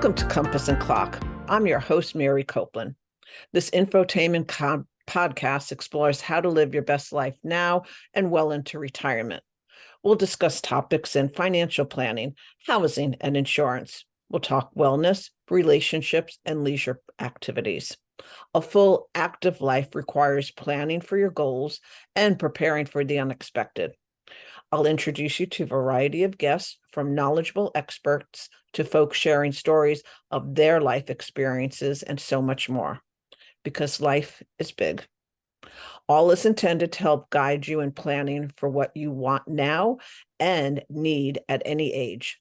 Welcome to Compass and Clock. I'm your host, Mary Copeland. This infotainment podcast explores how to live your best life now and well into retirement. We'll discuss topics in financial planning, housing, and insurance. We'll talk wellness, relationships, and leisure activities. A full, active life requires planning for your goals and preparing for the unexpected. I'll introduce you to a variety of guests, from knowledgeable experts to folks sharing stories of their life experiences and so much more, because life is big. All is intended to help guide you in planning for what you want now and need at any age.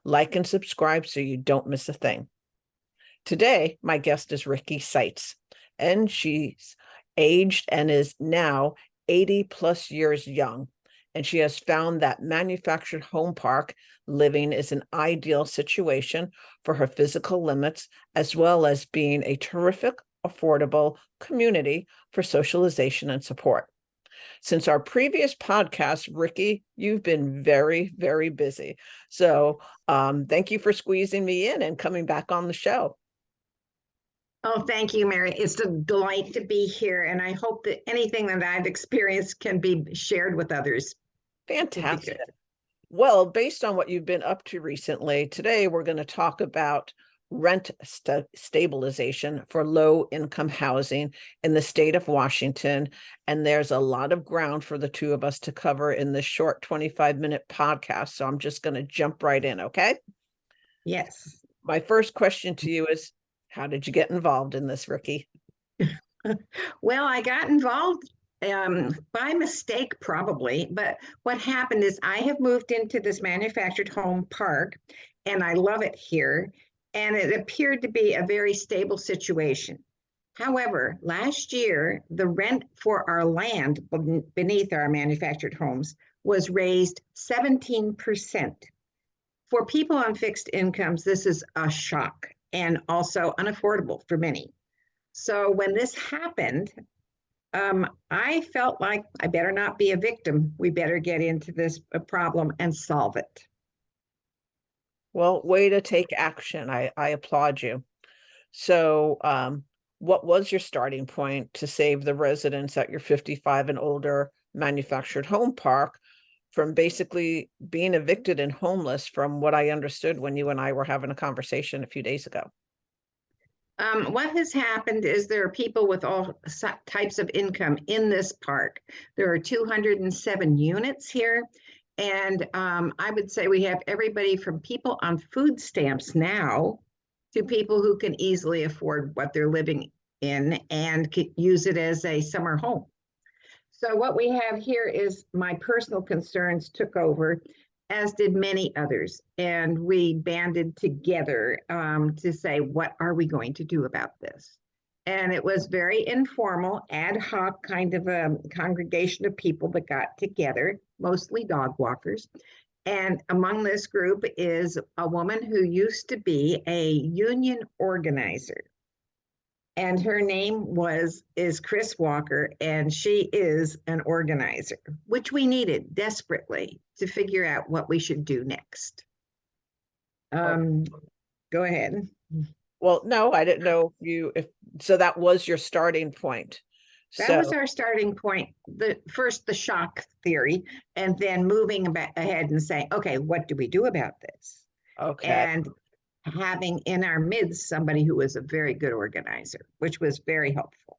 Like and subscribe so you don't miss a thing. Today, my guest is Ricky Seitz, and she's aged and is now 80 plus years young. And she has found that manufactured home park living is an ideal situation for her physical limits, as well as being a terrific, affordable community for socialization and support. Since our previous podcast, Ricky, you've been very, very busy. So thank you for squeezing me in and coming back on the show. Oh, thank you, Mary. It's a delight to be here. And I hope that anything that I've experienced can be shared with others. Fantastic. Well, based on what you've been up to recently, today we're going to talk about rent stabilization for low-income housing in the state of Washington. And there's a lot of ground for the two of us to cover in this short 25-minute podcast. So I'm just going to jump right in, okay? Yes. My first question to you is, how did you get involved in this, Ricky? Well, I got involved by mistake, probably. But what happened is I have moved into this manufactured home park, and I love it here. And it appeared to be a very stable situation. However, last year, the rent for our land beneath our manufactured homes was raised 17%. For people on fixed incomes, this is a shock and also unaffordable for many. So when this happened, I felt like I better not be a victim. We better get into this problem and solve it. Well, way to take action. I applaud you. So what was your starting point to save the residents at your 55 and older manufactured home park from basically being evicted and homeless, from what I understood when you and I were having a conversation a few days ago? What has happened is there are people with all types of income in this park. There are 207 units here. And I would say we have everybody from people on food stamps now to people who can easily afford what they're living in and use it as a summer home. So what we have here is my personal concerns took over, as did many others. And we banded together to say, what are we going to do about this? And it was very informal, ad hoc kind of a congregation of people that got together, mostly dog walkers. And among this group is a woman who used to be a union organizer. And her name is Chris Walker, and she is an organizer, which we needed desperately to figure out what we should do next. Go ahead. Well, no, I didn't know so that was your starting point. That was our starting point. First, the shock theory, and then moving ahead and saying, okay, what do we do about this? Okay. And having in our midst somebody who was a very good organizer, which was very helpful.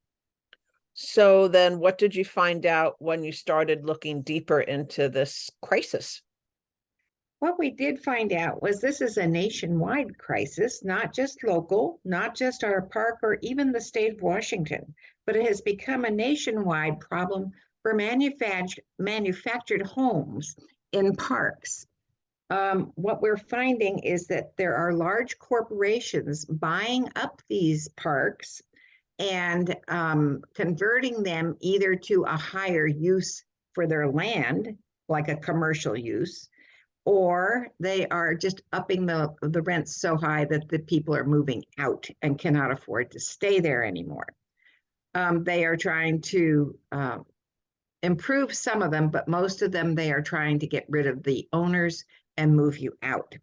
So then what did you find out when you started looking deeper into this crisis? What we did find out was this is a nationwide crisis, not just local, not just our park or even the state of Washington, but it has become a nationwide problem for manufactured homes in parks. What we're finding is that there are large corporations buying up these parks and converting them either to a higher use for their land, like a commercial use, or they are just upping the rents so high that the people are moving out and cannot afford to stay there anymore. They are trying to improve some of them, but most of them, they are trying to get rid of the owners and move you out.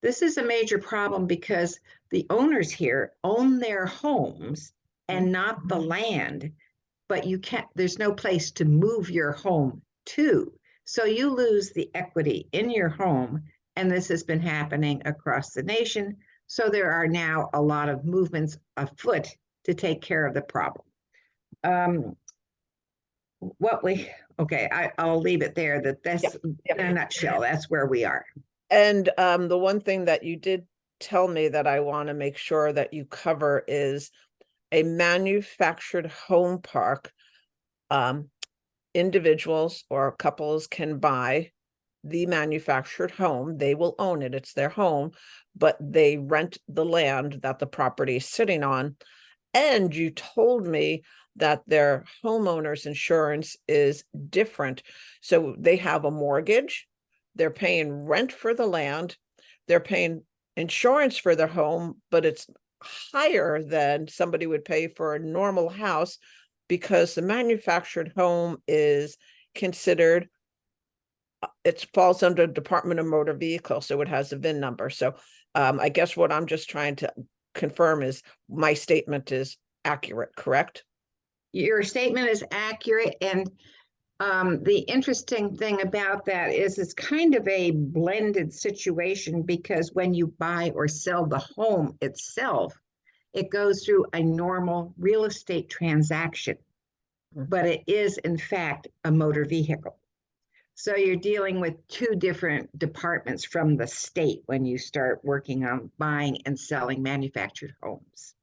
This is a major problem because the owners here own their homes and not the land, but there's no place to move your home to. So you lose the equity in your home. And this has been happening across the nation. So there are now a lot of movements afoot to take care of the problem. I'll leave it there. That's in a nutshell, that's where we are. And the one thing that you did tell me that I want to make sure that you cover is a manufactured home park. Individuals or couples can buy the manufactured home. They will own it. It's their home, but they rent the land that the property is sitting on. And you told me that their homeowners insurance is different. So they have a mortgage, they're paying rent for the land, they're paying insurance for their home, but it's higher than somebody would pay for a normal house because the manufactured home is considered, it falls under Department of Motor Vehicles, so it has a VIN number. So I guess what I'm just trying to confirm is my statement is accurate, correct? Your statement is accurate. And the interesting thing about that is it's kind of a blended situation, because when you buy or sell the home itself, it goes through a normal real estate transaction, but it is in fact a motor vehicle. So you're dealing with two different departments from the state when you start working on buying and selling manufactured homes.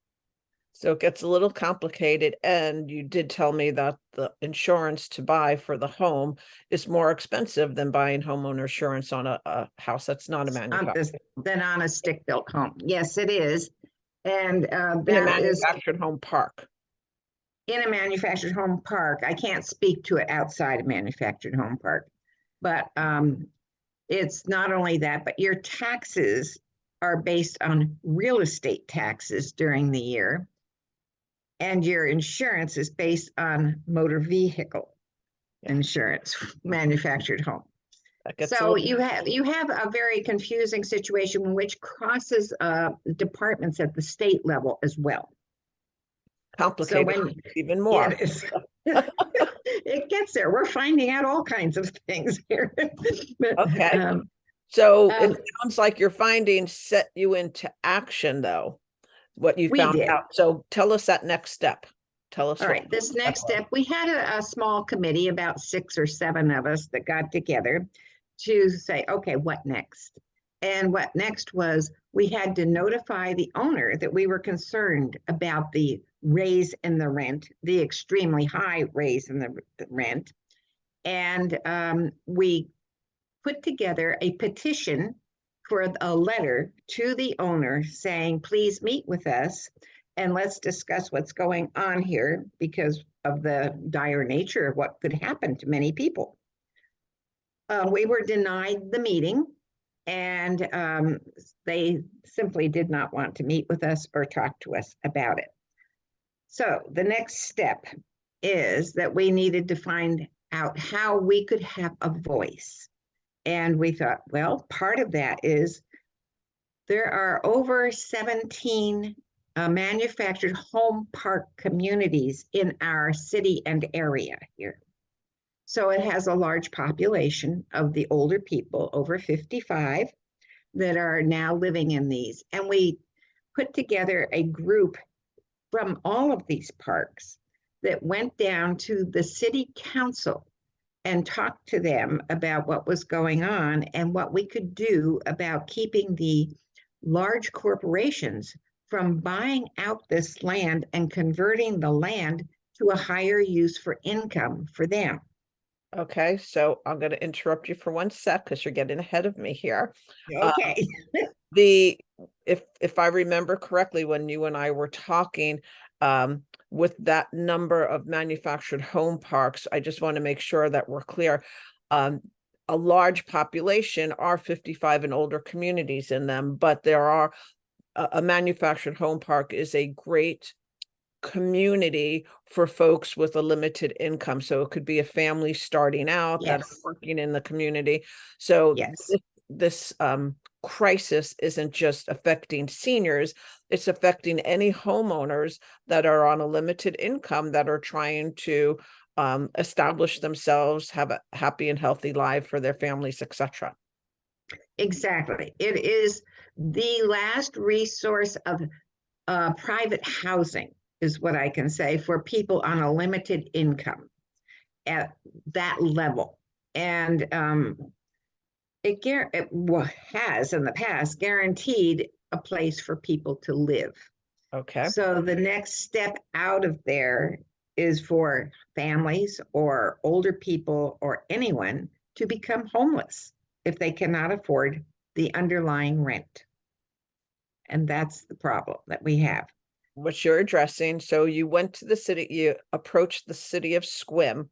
So it gets a little complicated. And you did tell me that the insurance to buy for the home is more expensive than buying homeowner insurance on a house that's not a manufactured than on a stick-built home. Yes, it is. And in a manufactured home park. In a manufactured home park. I can't speak to it outside a manufactured home park, but it's not only that, but your taxes are based on real estate taxes during the year, and your insurance is based on motor vehicle insurance, manufactured home. So you have a very confusing situation which crosses departments at the state level as well. Complicated, so even more. It gets there. We're finding out all kinds of things here. Okay. So it sounds like your findings set you into action, though, what you found out. So tell us that next step. Tell us. All right, this next step, we had a small committee, about 6 or 7 of us, that got together to say, okay, what next? And what next was we had to notify the owner that we were concerned about the raise in the rent, the extremely high raise in the rent. And we put together a petition for a letter to the owner saying, please meet with us and let's discuss what's going on here because of the dire nature of what could happen to many people. We were denied the meeting, and they simply did not want to meet with us or talk to us about it. So the next step is that we needed to find out how we could have a voice. And we thought, well, part of that is there are over 17 manufactured home park communities in our city and area here. So it has a large population of the older people over 55 that are now living in these. And we put together a group from all of these parks that went down to the city council and talked to them about what was going on and what we could do about keeping the large corporations from buying out this land and converting the land to a higher use for income for them. Okay, so I'm going to interrupt you for 1 sec because you're getting ahead of me here. Okay. If I remember correctly, when you and I were talking, with that number of manufactured home parks, I just want to make sure that we're clear. A large population are 55 and older communities in them, but there are a manufactured home park is a great community for folks with a limited income. So it could be a family starting out that's working in the community. So this crisis isn't just affecting seniors, it's affecting any homeowners that are on a limited income that are trying to establish themselves, have a happy and healthy life for their families, etc. Exactly. It is the last resource of private housing, is what I can say, for people on a limited income at that level. And it has in the past guaranteed a place for people to live. Okay. So the next step out of there is for families or older people or anyone to become homeless if they cannot afford the underlying rent. And that's the problem that we have. What you're addressing. So you went to the city, you approached the city of Squim,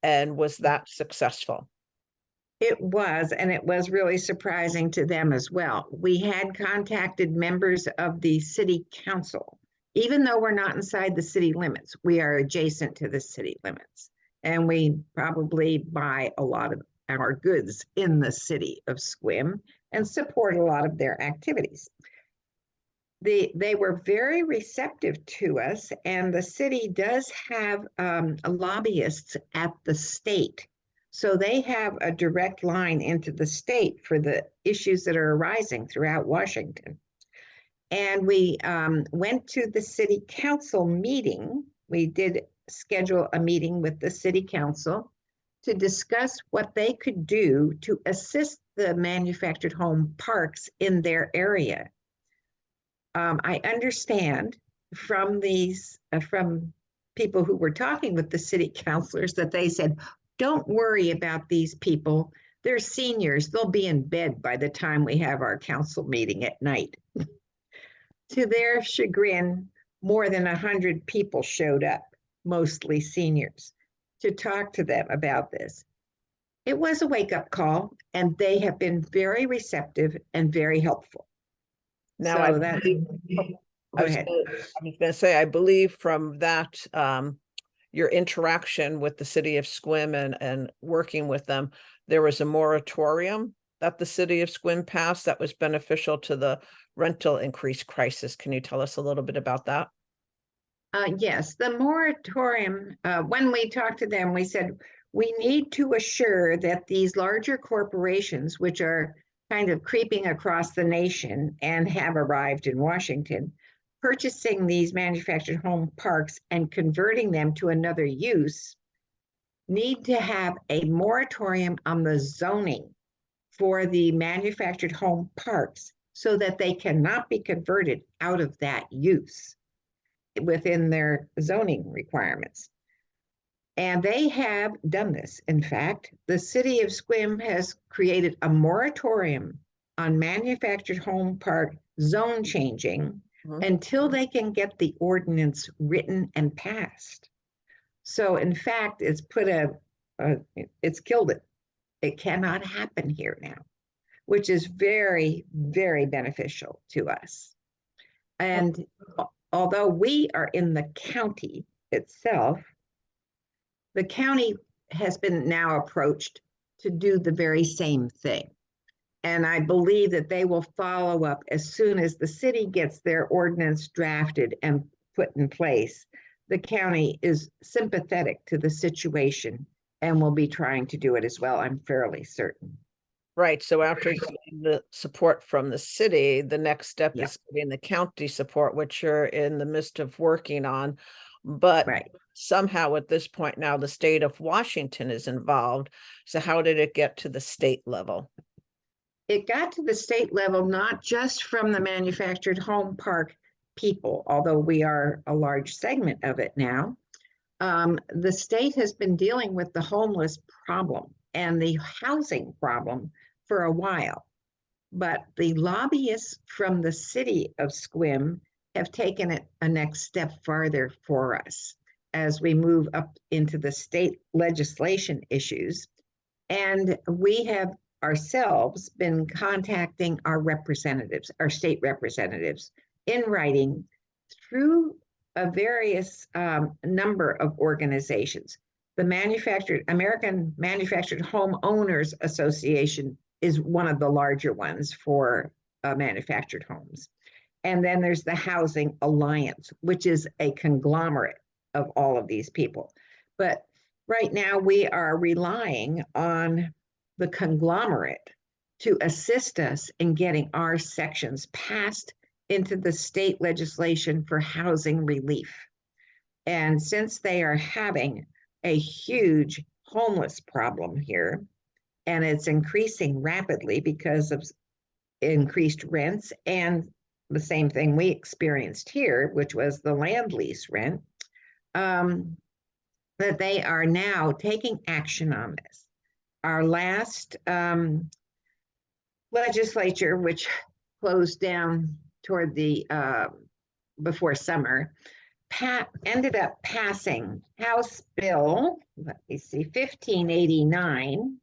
and was that successful? It was, and it was really surprising to them as well. We had contacted members of the city council. Even though we're not inside the city limits, we are adjacent to the city limits. And we probably buy a lot of our goods in the city of Squim and support a lot of their activities. They were very receptive to us, and the city does have lobbyists at the state. So they have a direct line into the state for the issues that are arising throughout Washington. And we went to the city council meeting. We did schedule a meeting with the city council to discuss what they could do to assist the manufactured home parks in their area. I understand from from people who were talking with the city councilors that they said, don't worry about these people. They're seniors. They'll be in bed by the time we have our council meeting at night. To their chagrin, more than 100 people showed up, mostly seniors, to talk to them about this. It was a wake-up call, and they have been very receptive and very helpful. Now, So that, I go was ahead. going to say, I believe from that, your interaction with the city of Squim and working with them, there was a moratorium that the city of Squim passed that was beneficial to the rental increase crisis. Can you tell us a little bit about that? Yes, the moratorium, when we talked to them, we said, we need to assure that these larger corporations, which are kind of creeping across the nation and have arrived in Washington, purchasing these manufactured home parks and converting them to another use, need to have a moratorium on the zoning for the manufactured home parks so that they cannot be converted out of that use within their zoning requirements. And they have done this. In fact, the city of Squim has created a moratorium on manufactured home park zone changing until they can get the ordinance written and passed. So in fact, it's it's killed it. It cannot happen here now, which is very, very beneficial to us. And although we are in the county itself, the county has been now approached to do the very same thing. And I believe that they will follow up as soon as the city gets their ordinance drafted and put in place. The county is sympathetic to the situation and will be trying to do it as well, I'm fairly certain. Right. So after getting the support from the city, the next step Yeah. is getting the county support, which you're in the midst of working on. But Right. somehow at this point now, the state of Washington is involved. So how did it get to the state level? It got to the state level, not just from the manufactured home park people, although we are a large segment of it now. The state has been dealing with the homeless problem and the housing problem for a while. But the lobbyists from the city of Squim have taken it a next step farther for us as we move up into the state legislation issues. And we have ourselves been contacting our representatives, our state representatives, in writing through a various number of organizations. The American Manufactured Homeowners Association is one of the larger ones for manufactured homes. And then there's the Housing Alliance, which is a conglomerate of all of these people. But right now we are relying on the conglomerate to assist us in getting our sections passed into the state legislation for housing relief. And since they are having a huge homeless problem here, and it's increasing rapidly because of increased rents and the same thing we experienced here, which was the land lease rent, that they are now taking action on this. Our last legislature, which closed down toward the before summer, ended up passing House Bill, let me see, 1589.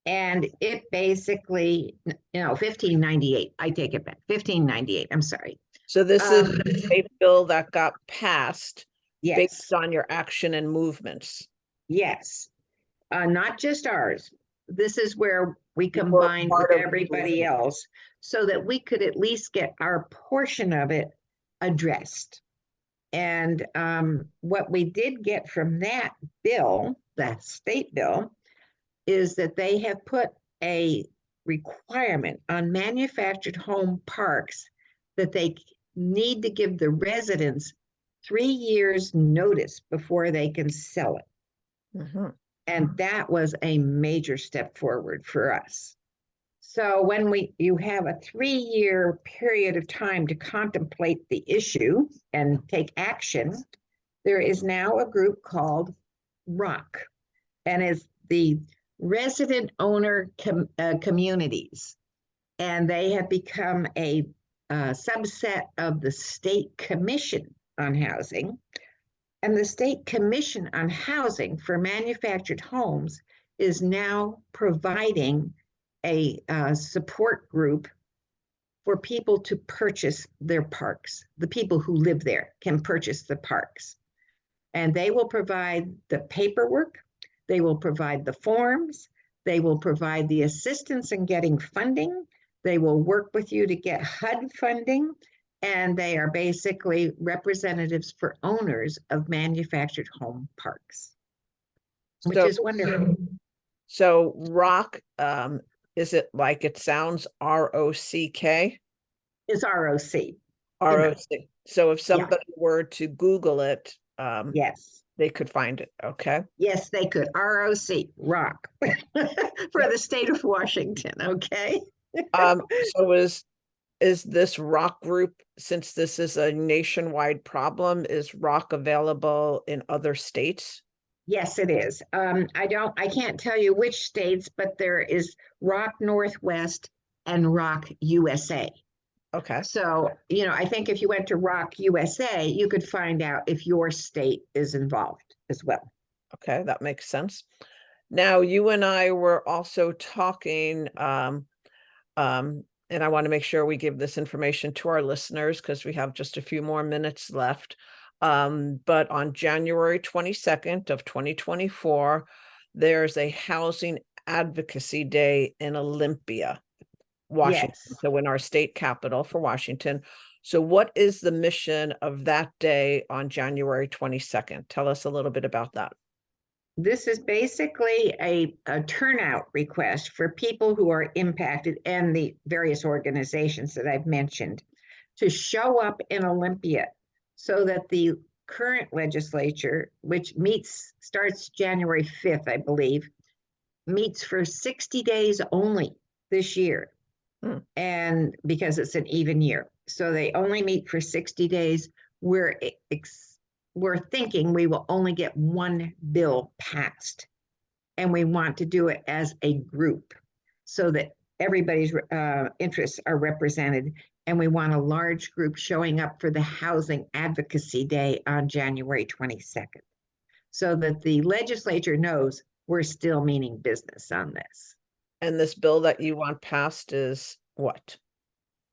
And it basically, 1598, I take it back, 1598, I'm sorry. So this is a bill that got passed Yes, based on your action and movements. yes, not just ours. This is where we combined with everybody else so that we could at least get our portion of it addressed. And what we did get from that bill, that state bill, is that they have put a requirement on manufactured home parks that they need to give the residents 3 years notice before they can sell it. Mm-hmm. And that was a major step forward for us. So when you have a 3-year period of time to contemplate the issue and take action, there is now a group called ROC, and it's the resident owner communities. And they have become a subset of the State Commission on Housing. And the State Commission on Housing for manufactured homes is now providing a support group for people to purchase their parks. The people who live there can purchase the parks. And they will provide the paperwork, they will provide the forms, they will provide the assistance in getting funding, they will work with you to get HUD funding, and they are basically representatives for owners of manufactured home parks, which is wonderful. So ROC, is it like it sounds, ROCK? It's ROC. ROC. So if somebody were to Google it, yes, they could find it. Okay. Yes, they could. ROC for the state of Washington. Okay. So is this ROC group, since this is a nationwide problem, is ROC available in other states? Yes, it is. I can't tell you which states, but there is ROC Northwest and ROC USA. Okay. So, I think if you went to ROC USA, you could find out if your state is involved as well. Okay, that makes sense. Now, you and I were also talking, and I want to make sure we give this information to our listeners because we have just a few more minutes left. But on January 22nd of 2024, there's a Housing Advocacy Day in Olympia, Washington. Yes. So in our state capital for Washington. So what is the mission of that day on January 22nd? Tell us a little bit about that. This is basically a turnout request for people who are impacted and the various organizations that I've mentioned to show up in Olympia so that the current legislature, which starts January 5th, I believe, meets for 60 days only this year. And because it's an even year. So they only meet for 60 days. We're thinking we will only get one bill passed. And we want to do it as a group so that everybody's interests are represented. And we want a large group showing up for the Housing Advocacy Day on January 22nd so that the legislature knows we're still meaning business on this. And this bill that you want passed is what?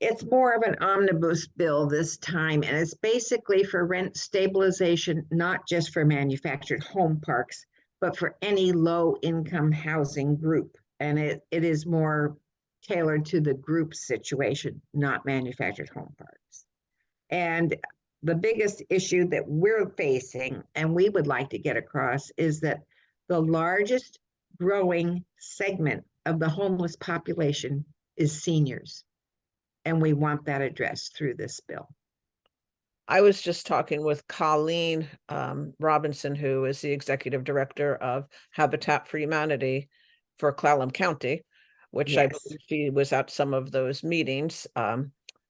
It's more of an omnibus bill this time, and it's basically for rent stabilization, not just for manufactured home parks, but for any low-income housing group. and it is more tailored to the group situation, not manufactured home parks. And the biggest issue that we're facing, and we would like to get across, is that the largest growing segment of the homeless population is seniors. And we want that addressed through this bill. I was just talking with Colleen Robinson, who is the executive director of Habitat for Humanity for Clallam County, which I Yes. believe she was at some of those meetings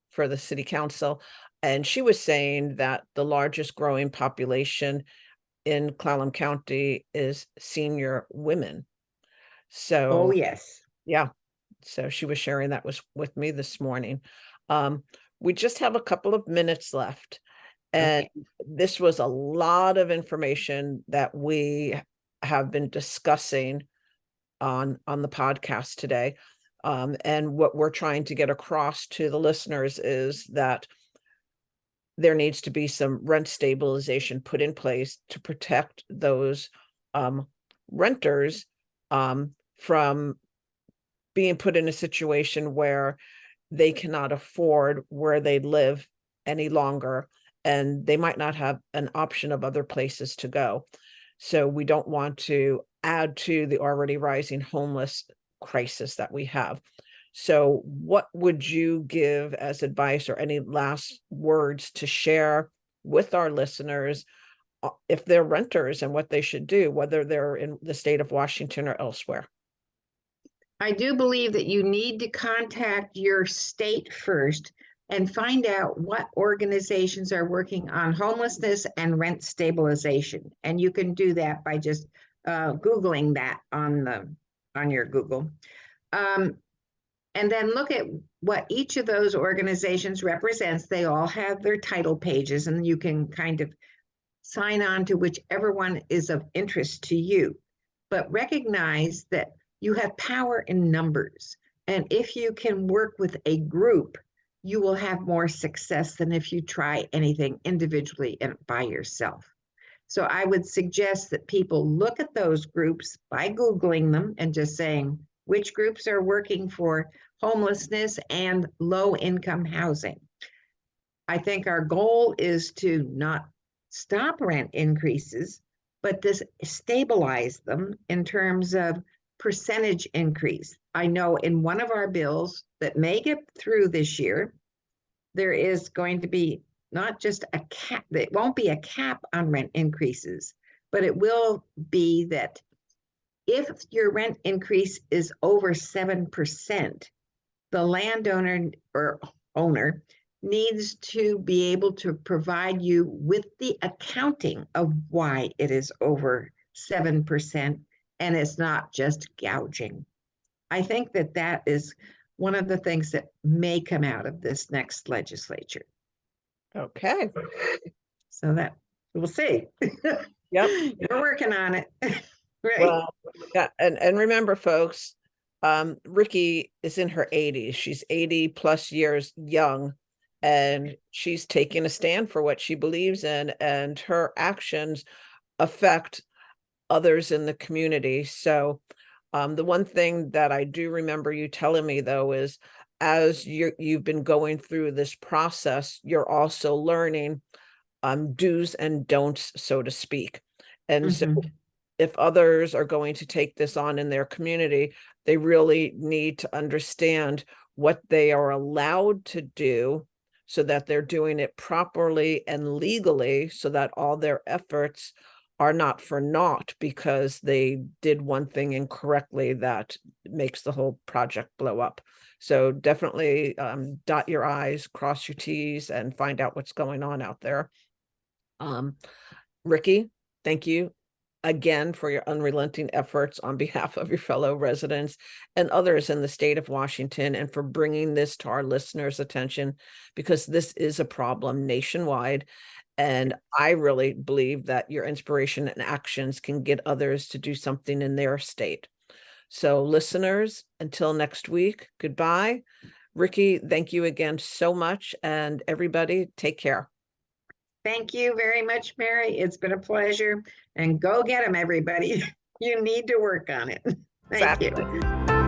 for the city council. And she was saying that the largest growing population in Clallam County is senior women. Oh, So, yes. yeah. So she was sharing that with me this morning. We just have a couple of minutes left. And Okay. this was a lot of information that we have been discussing on the podcast today. And what we're trying to get across to the listeners is that there needs to be some rent stabilization put in place to protect those renters from being put in a situation where they cannot afford where they live any longer, and they might not have an option of other places to go. So we don't want to add to the already rising homeless crisis that we have. So what would you give as advice or any last words to share with our listeners if they're renters and what they should do, whether they're in the state of Washington or elsewhere? I do believe that you need to contact your state first and find out what organizations are working on homelessness and rent stabilization. And you can do that by just Googling that on your Google. And then look at what each of those organizations represents. They all have their title pages, and you can kind of sign on to whichever one is of interest to you. But recognize that you have power in numbers. And if you can work with a group, you will have more success than if you try anything individually and by yourself. So I would suggest that people look at those groups by Googling them and just saying which groups are working for homelessness and low income housing. I think our goal is to not stop rent increases, but to stabilize them in terms of percentage increase. I know in one of our bills that may get through this year, there is going to be not just a cap, it won't be a cap on rent increases, but it will be that if your rent increase is over 7%, the landowner or owner needs to be able to provide you with the accounting of why it is over 7%, and it's not just gouging. I think that that is one of the things that may come out of this next legislature. Okay. So that we'll see. Yep. We're working on it. Right. Well, yeah, and remember, folks, Ricky is in her 80s. She's 80 plus years young, and she's taking a stand for what she believes in, and her actions affect others in the community. So, the one thing that I do remember you telling me, though, is as you've been going through this process, you're also learning do's and don'ts, so to speak. And so if others are going to take this on in their community, they really need to understand what they are allowed to do so that they're doing it properly and legally, so that all their efforts are not for naught because they did one thing incorrectly that makes the whole project blow up. So definitely dot your I's, cross your T's, and find out what's going on out there. Ricky, thank you again for your unrelenting efforts on behalf of your fellow residents and others in the state of Washington, and for bringing this to our listeners' attention, because this is a problem nationwide. And I really believe that your inspiration and actions can get others to do something in their state. So listeners, until next week, goodbye. Ricky, thank you again so much. And everybody, take care. Thank you very much, Mary. It's been a pleasure. And go get them, everybody. You need to work on it. Thank Exactly. you.